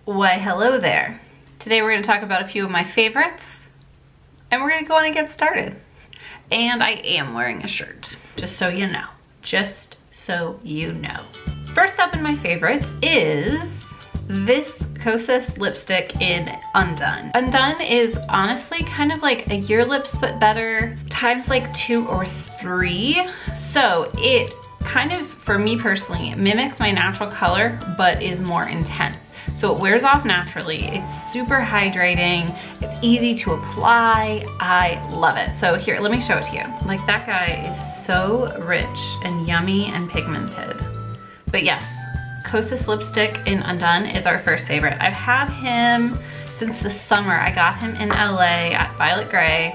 Why, hello there. Today we're going to talk about a few of my favorites, and we're going to go on and get started. And I am wearing a shirt, just so you know. Just so you know. First up in my favorites is this Kosis lipstick in Undone. Undone is honestly kind of like a Your Lips But Better times like 2 or 3. So it kind of, for me personally, mimics my natural color, but is more intense. So it wears off naturally. It's super hydrating. It's easy to apply. I love it. So here, let me show it to you. Like, that guy is so rich and yummy and pigmented. But yes, Kosis lipstick in Undone is our first favorite. I've had him since the summer. I got him in LA at Violet Grey.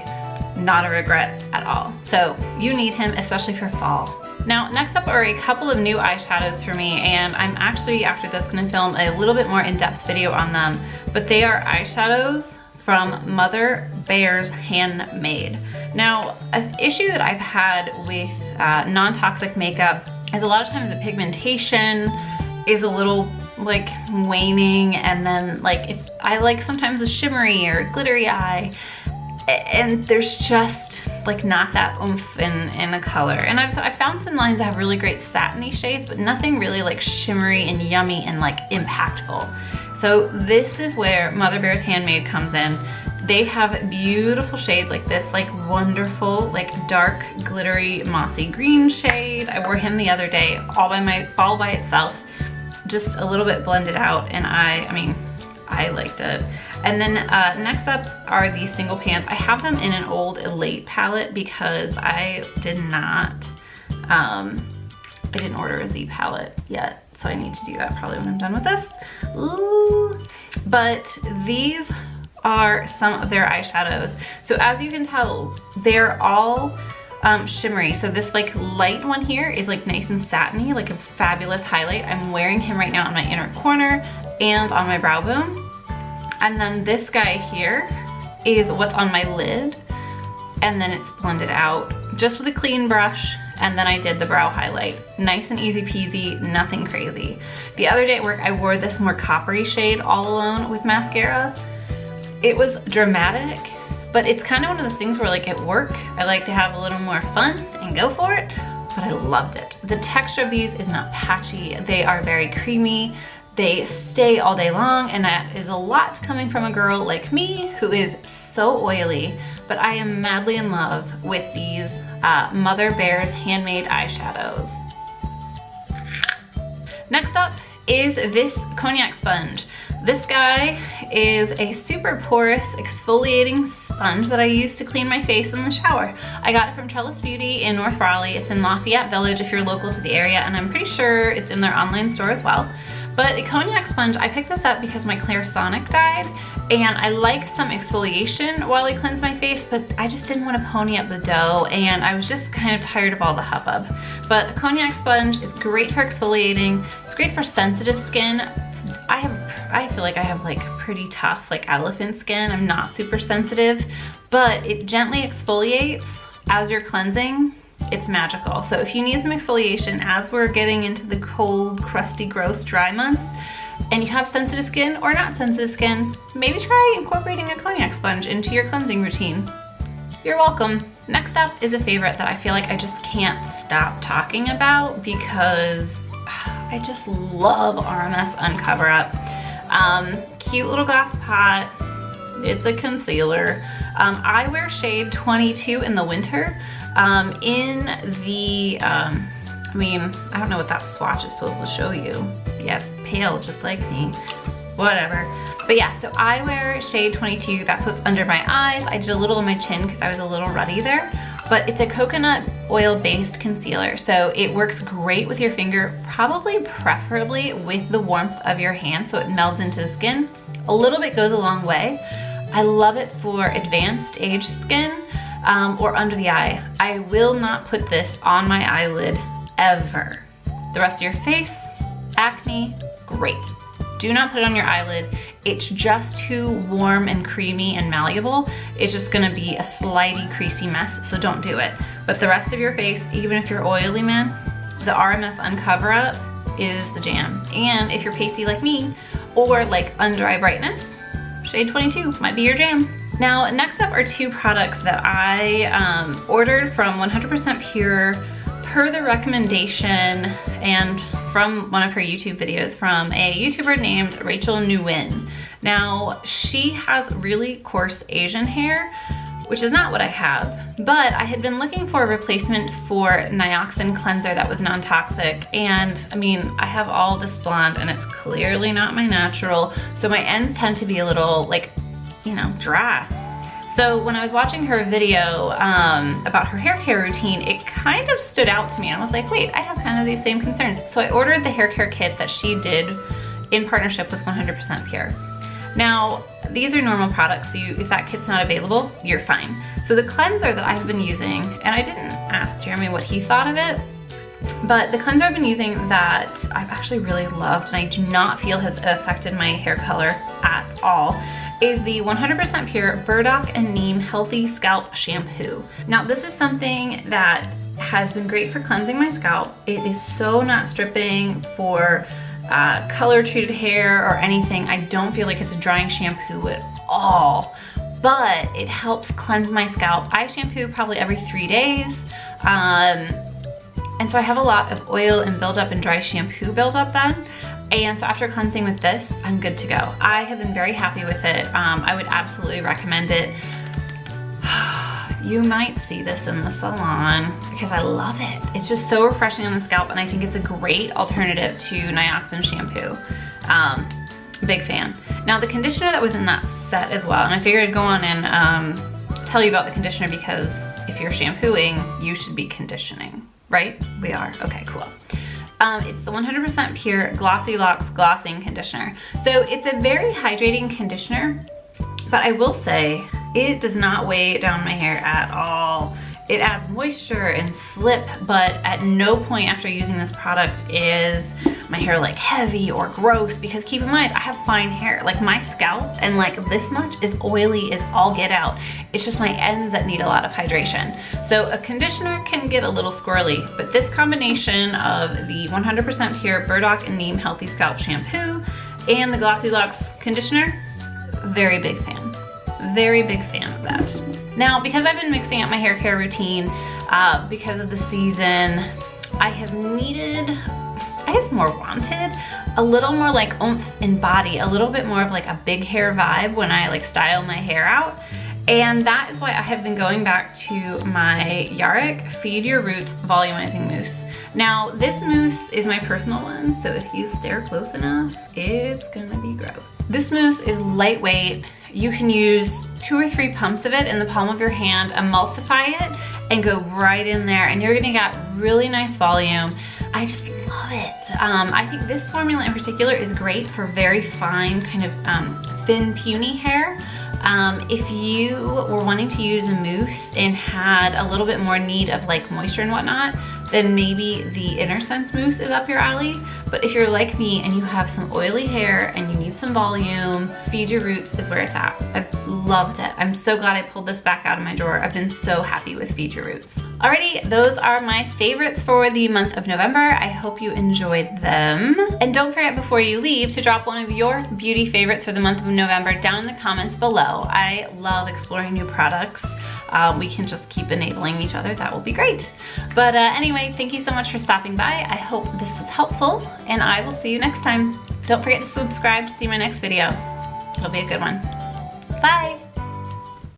Not a regret at all. So you need him, especially for fall. Now, next up are a couple of new eyeshadows for me, and I'm actually, after this, gonna film a little bit more in-depth video on them, but they are eyeshadows from Mother Bear's Handmade. Now, an issue that I've had with non-toxic makeup is a lot of times the pigmentation is a little like waning, and then like if I like sometimes a shimmery or glittery eye, and there's just like not that oomph in a color. And I've found some lines that have really great satiny shades, but nothing really like shimmery and yummy and like impactful. So this is where Mother Bear's Handmade comes in. They have beautiful shades like this, like wonderful, like dark, glittery, mossy green shade. I wore him the other day all by itself, just a little bit blended out, and I mean, I liked it. And then next up are these single pans. I have them in an old Elate palette because I didn't order a Z palette yet, so I need to do that probably when I'm done with this. Ooh. But these are some of their eyeshadows. So as you can tell, they're all shimmery. So this like light one here is like nice and satiny, like a fabulous highlight. I'm wearing him right now on my inner corner and on my brow bone. And then this guy here is what's on my lid, and then it's blended out just with a clean brush, and then I did the brow highlight. Nice and easy peasy, nothing crazy. The other day at work, I wore this more coppery shade all alone with mascara. It was dramatic, but it's kind of one of those things where like at work, I like to have a little more fun and go for it, but I loved it. The texture of these is not patchy. They are very creamy. They stay all day long, and that is a lot coming from a girl like me who is so oily, but I am madly in love with these Mother Bear's Handmade eyeshadows. Next up is this cognac sponge. This guy is a super porous exfoliating sponge that I use to clean my face in the shower. I got it from Trellis Beauty in North Raleigh. It's in Lafayette Village if you're local to the area, and I'm pretty sure it's in their online store as well. But a cognac sponge, I picked this up because my Clarisonic died, and I like some exfoliation while I cleanse my face, but I just didn't want to pony up the dough, and I was just kind of tired of all the hubbub. But a cognac sponge is great for exfoliating. It's great for sensitive skin. I feel like I have like pretty tough, like elephant skin. I'm not super sensitive, but it gently exfoliates as you're cleansing. It's magical. So if you need some exfoliation as we're getting into the cold, crusty, gross, dry months, and you have sensitive skin or not sensitive skin, maybe try incorporating a cognac sponge into your cleansing routine. You're welcome. Next up is a favorite that I feel like I just can't stop talking about because I just love RMS Uncover Up. Cute little glass pot. It's a concealer. I wear shade 22 in the winter. In the, I mean, I don't know what that swatch is supposed to show you. Yeah, it's pale just like me. Whatever. But yeah, so I wear shade 22. That's what's under my eyes. I did a little on my chin because I was a little ruddy there. But it's a coconut oil based concealer. So it works great with your finger, probably preferably with the warmth of your hand so it melds into the skin. A little bit goes a long way. I love it for advanced age skin or under the eye. I will not put this on my eyelid ever. The rest of your face, acne, great. Do not put it on your eyelid. It's just too warm and creamy and malleable. It's just gonna be a slidey, creasy mess, so don't do it. But the rest of your face, even if you're oily, man, the RMS Uncover Up is the jam. And if you're pasty like me, or like under eye brightness, shade 22 might be your jam. Now, next up are two products that I ordered from 100% Pure per the recommendation and from one of her YouTube videos from a YouTuber named Rachel Nguyen. Now, she has really coarse Asian hair, which is not what I have, but I had been looking for a replacement for Nioxin cleanser that was non-toxic, and I mean, I have all this blonde and it's clearly not my natural, so my ends tend to be a little like, you know, dry. So when I was watching her video about her hair care routine, it kind of stood out to me. I was like, wait, I have kind of these same concerns. So I ordered the hair care kit that she did in partnership with 100% Pure. Now, these are normal products, so if that kit's not available, you're fine. So the cleanser that I've been using, and I didn't ask Jeremy what he thought of it, but the cleanser I've been using that I've actually really loved and I do not feel has affected my hair color at all is the 100% Pure Burdock and Neem Healthy Scalp Shampoo. Now, this is something that has been great for cleansing my scalp. It is so not stripping for color treated hair or anything. I don't feel like it's a drying shampoo at all, but it helps cleanse my scalp. I shampoo probably every 3 days. And so I have a lot of oil and buildup and dry shampoo buildup then. And so after cleansing with this, I'm good to go. I have been very happy with it. I would absolutely recommend it. You might see this in the salon because I love it. It's just so refreshing on the scalp, and I think it's a great alternative to Nioxin shampoo. Big fan. Now, the conditioner that was in that set as well, and I figured I'd go on and tell you about the conditioner because if you're shampooing, you should be conditioning, right? We are, okay, cool. It's the 100% Pure Glossy Locks Glossing Conditioner. So it's a very hydrating conditioner, but I will say it does not weigh down my hair at all. It adds moisture and slip, but at no point after using this product is my hair like heavy or gross, because keep in mind, I have fine hair. Like my scalp and like this much is oily as all get out. It's just my ends that need a lot of hydration. So a conditioner can get a little squirrely, but this combination of the 100% Pure Burdock and Neem Healthy Scalp Shampoo and the Glossy Locks Conditioner, very big fan. Very big fan of that. Now, because I've been mixing up my hair care routine because of the season, I have needed, I guess more wanted, a little more like oomph in body, a little bit more of like a big hair vibe when I like style my hair out. And that is why I have been going back to my Yarrick Feed Your Roots Volumizing Mousse. Now, this mousse is my personal one, so if you stare close enough, it's gonna be gross. This mousse is lightweight. You can use 2 or 3 pumps of it in the palm of your hand, emulsify it, and go right in there, and you're gonna get really nice volume. I just love it. I think this formula in particular is great for very fine, kind of thin, puny hair. If you were wanting to use a mousse and had a little bit more need of like moisture and whatnot, then maybe the Inner Sense mousse is up your alley. But if you're like me and you have some oily hair and you need some volume, Feed Your Roots is where it's at. I've loved it. I'm so glad I pulled this back out of my drawer. I've been so happy with Feed Your Roots. Alrighty, those are my favorites for the month of November. I hope you enjoyed them. And don't forget before you leave to drop one of your beauty favorites for the month of November down in the comments below. I love exploring new products. We can just keep enabling each other. That will be great. But anyway, thank you so much for stopping by. I hope this was helpful, and I will see you next time. Don't forget to subscribe to see my next video. It'll be a good one. Bye.